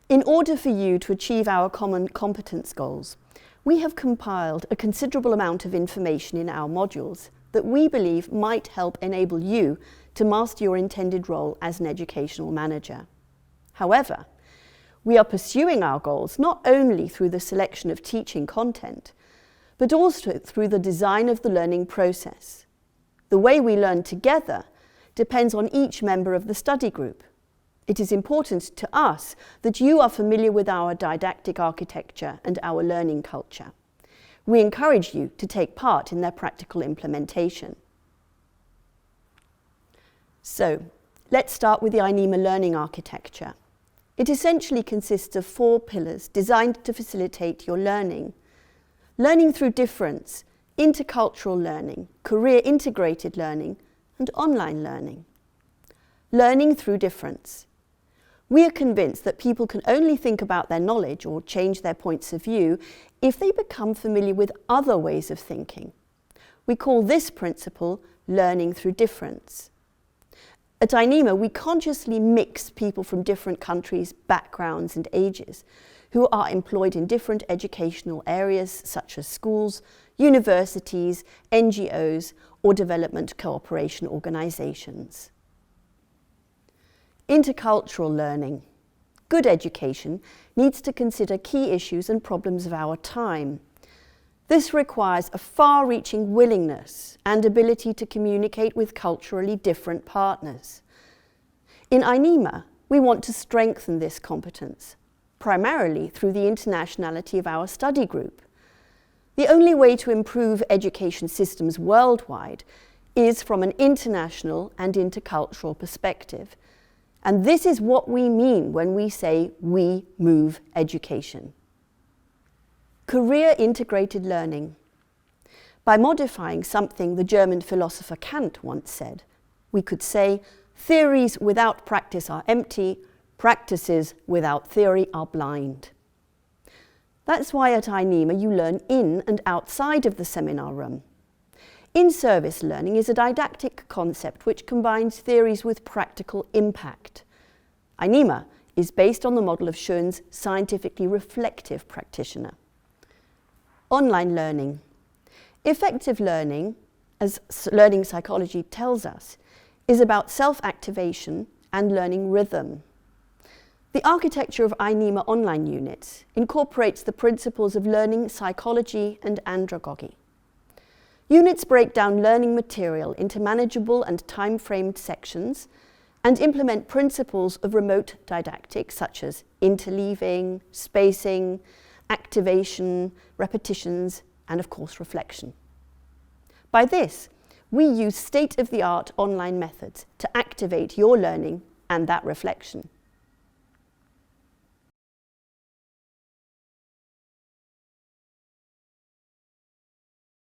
In order for you to achieve our common competence goals, we have compiled a considerable amount of information in our modules that we believe might help enable you to master your intended role as an educational manager. However, we are pursuing our goals not only through the selection of teaching content, but also through the design of the learning process. The way we learn together depends on each member of the study group. It is important to us that you are familiar with our didactic architecture and our learning culture. We encourage you to take part in their practical implementation. So, let's start with the INEMA learning architecture. It essentially consists of 4 pillars designed to facilitate your learning. Learning through difference, intercultural learning, career integrated learning, and online learning. Learning through difference. We are convinced that people can only think about their knowledge or change their points of view if they become familiar with other ways of thinking. We call this principle learning through difference. At INEMA, we consciously mix people from different countries, backgrounds, and ages who are employed in different educational areas such as schools, universities, NGOs, or development cooperation organizations. Intercultural learning. Good education needs to consider key issues and problems of our time. This requires a far-reaching willingness and ability to communicate with culturally different partners. In INEMA, we want to strengthen this competence, primarily through the internationality of our study group. The only way to improve education systems worldwide is from an international and intercultural perspective. And this is what we mean when we say we move education. Career integrated learning. By modifying something the German philosopher Kant once said, we could say, theories without practice are empty, practices without theory are blind. That's why at INEMA you learn in and outside of the seminar room. In-service learning is a didactic concept which combines theories with practical impact. INEMA is based on the model of Schoen's scientifically reflective practitioner. Online learning. Effective learning, as learning psychology tells us, is about self-activation and learning rhythm. The architecture of INEMA online units incorporates the principles of learning psychology and andragogy. Units break down learning material into manageable and time-framed sections and implement principles of remote didactic such as interleaving, spacing, activation, repetitions, and of course reflection. By this, we use state-of-the-art online methods to activate your learning and that reflection.